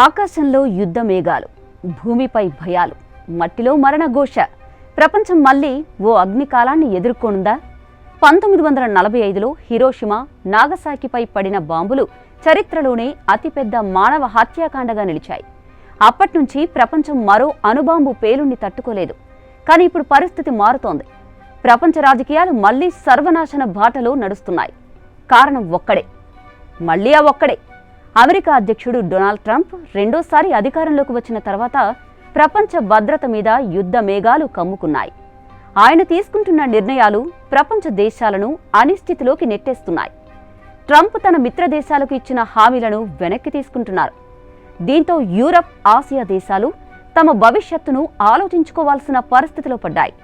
ఆకాశంలో యుద్ధ మేఘాలు, భూమిపై భయాలు, మట్టిలో మరణఘోష. ప్రపంచం మళ్లీ ఓ అగ్నికాలాన్ని ఎదుర్కొనుందా? 1945లో హిరోషిమా, నాగసాకిపై పడిన బాంబులు చరిత్రలోనే అతిపెద్ద మానవ హత్యాకాండగా నిలిచాయి. అప్పట్నుంచి ప్రపంచం మరో అణుబాంబు పేలుణ్ణి తట్టుకోలేదు. కానీ ఇప్పుడు పరిస్థితి మారుతోంది. ప్రపంచ రాజకీయాలు మళ్లీ సర్వనాశన బాటలో నడుస్తున్నాయి. కారణం ఒక్కడే, మళ్లీ ఆ ఒక్కడే. అమెరికా అధ్యక్షుడు డొనాల్డ్ ట్రంప్ రెండోసారి అధికారంలోకి వచ్చిన తర్వాత ప్రపంచ భద్రత మీద యుద్ధ మేఘాలు కమ్ముకున్నాయి. ఆయన తీసుకుంటున్న నిర్ణయాలు ప్రపంచ దేశాలను అనిశ్చితిలోకి నెట్టేస్తున్నాయి. ట్రంప్ తన మిత్ర దేశాలకు ఇచ్చిన హామీలను వెనక్కి తీసుకుంటున్నారు. దీంతో యూరప్, ఆసియా దేశాలు తమ భవిష్యత్తును ఆలోచించుకోవాల్సిన పరిస్థితిలో పడ్డాయి.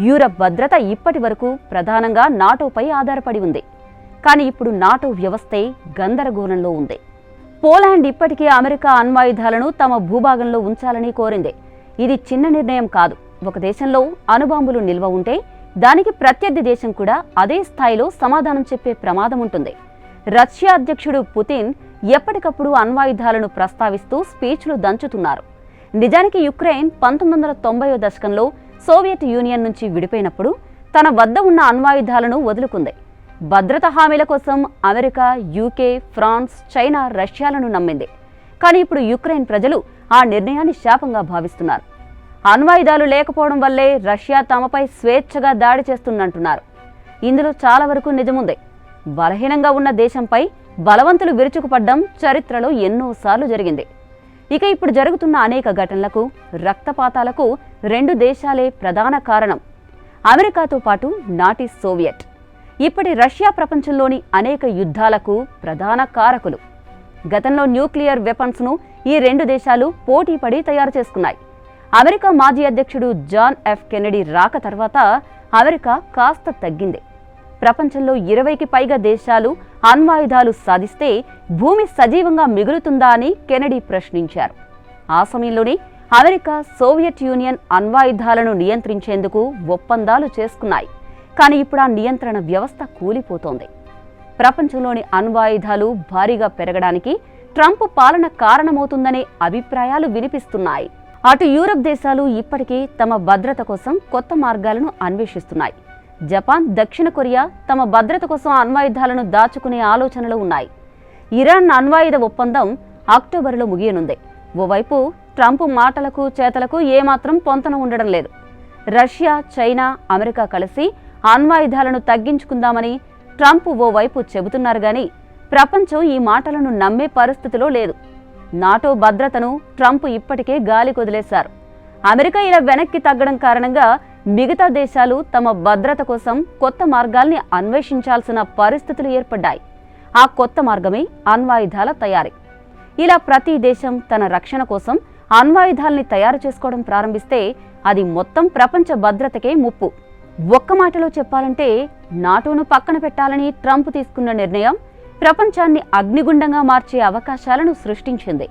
యూరప్ భద్రత ఇప్పటి వరకు ప్రధానంగా నాటోపై ఆధారపడి ఉంది. కానీ ఇప్పుడు నాటో వ్యవస్థే గందరగోళంలో ఉంది. పోలాండ్ ఇప్పటికే అమెరికా అణ్వాయుధాలను తమ భూభాగంలో ఉంచాలని కోరింది. ఇది చిన్న నిర్ణయం కాదు. ఒక దేశంలో అణుబాంబులు నిల్వ ఉంటే దానికి ప్రత్యర్థి దేశం కూడా అదే స్థాయిలో సమాధానం చెప్పే ప్రమాదం ఉంటుంది. రష్యా అధ్యక్షుడు పుతిన్ ఎప్పటికప్పుడు అణ్వాయుధాలను ప్రస్తావిస్తూ స్పీచ్లు దంచుతున్నారు. నిజానికి యుక్రెయిన్ 1990వ దశకంలో సోవియట్ యూనియన్ నుంచి విడిపోయినప్పుడు తన వద్ద ఉన్న అణ్వాయుధాలను వదులుకుంది. భద్రతా హామీల కోసం అమెరికా, యూకే, ఫ్రాన్స్, చైనా, రష్యాలను నమ్మింది. కానీ ఇప్పుడు యుక్రెయిన్ ప్రజలు ఆ నిర్ణయాన్ని శాపంగా భావిస్తున్నారు. అణ్వాయుధాలు లేకపోవడం వల్లే రష్యా తమపై స్వేచ్ఛగా దాడి చేస్తుందంటున్నారు. ఇందులో చాలా వరకు నిజముంది. బలహీనంగా ఉన్న దేశంపై బలవంతులు విరుచుకుపడ్డం చరిత్రలో ఎన్నోసార్లు జరిగింది. ఇక ఇప్పుడు జరుగుతున్న అనేక ఘటనలకు, రక్తపాతాలకు రెండు దేశాలే ప్రధాన కారణం. అమెరికాతో పాటు నాటి సోవియట్, ఇప్పటి రష్యా ప్రపంచంలోని అనేక యుద్ధాలకు ప్రధాన కారకులు. గతంలో న్యూక్లియర్ వెపన్స్ను ఈ రెండు దేశాలు పోటీపడి తయారు చేసుకున్నాయి. అమెరికా మాజీ అధ్యక్షుడు జాన్ ఎఫ్ కెనడీ రాక తర్వాత అమెరికా కాస్త తగ్గింది. ప్రపంచంలో 20కి పైగా దేశాలు అణ్వాయుధాలు సాధిస్తే భూమి సజీవంగా మిగులుతుందా అని కెనడీ ప్రశ్నించారు. ఆ సమయంలోనే అమెరికా, సోవియట్ యూనియన్ అణ్వాయుధాలను నియంత్రించేందుకు ఒప్పందాలు చేసుకున్నాయి. కానీ ఇప్పుడు ఆ నియంత్రణ వ్యవస్థ కూలిపోతోంది. ప్రపంచంలోని అణ్వాయుధాలు భారీగా పెరగడానికి ట్రంప్ పాలన కారణమవుతుందనే అభిప్రాయాలు వినిపిస్తున్నాయి. అటు యూరప్ దేశాలు ఇప్పటికీ తమ భద్రత కోసం కొత్త మార్గాలను అన్వేషిస్తున్నాయి. జపాన్, దక్షిణ కొరియా తమ భద్రత కోసం అణ్వాయుధాలను దాచుకునే ఆలోచనలో ఉన్నాయి. ఇరాన్ అణ్వాయుధ ఒప్పందం అక్టోబర్లో ముగియనుంది. ఓవైపు ట్రంప్ మాటలకు చేతలకు ఏమాత్రం పొంతన ఉండడం లేదు. రష్యా, చైనా, అమెరికా కలిసి అణ్వాయుధాలను తగ్గించుకుందామని ట్రంప్ ఓవైపు చెబుతున్నారు. గాని ప్రపంచం ఈ మాటలను నమ్మే పరిస్థితిలో లేదు. నాటో భద్రతను ట్రంప్ ఇప్పటికే గాలి కొదిలేశారు. అమెరికా ఇలా వెనక్కి తగ్గడం కారణంగా మిగతా దేశాలు తమ భద్రత కోసం కొత్త మార్గాల్ని అన్వేషించాల్సిన పరిస్థితులు ఏర్పడ్డాయి. ఆ కొత్త మార్గమే అణ్వాయుధాల తయారీ. ఇలా ప్రతి దేశం తన రక్షణ కోసం అణ్వాయుధాల్ని తయారు చేసుకోవడం ప్రారంభిస్తే అది మొత్తం ప్రపంచ భద్రతకే ముప్పు. ఒక్క మాటలో చెప్పాలంటే నాటోను పక్కన పెట్టాలని ట్రంప్ తీసుకున్న నిర్ణయం ప్రపంచాన్ని అగ్నిగుండంగా మార్చే అవకాశాలను సృష్టించింది.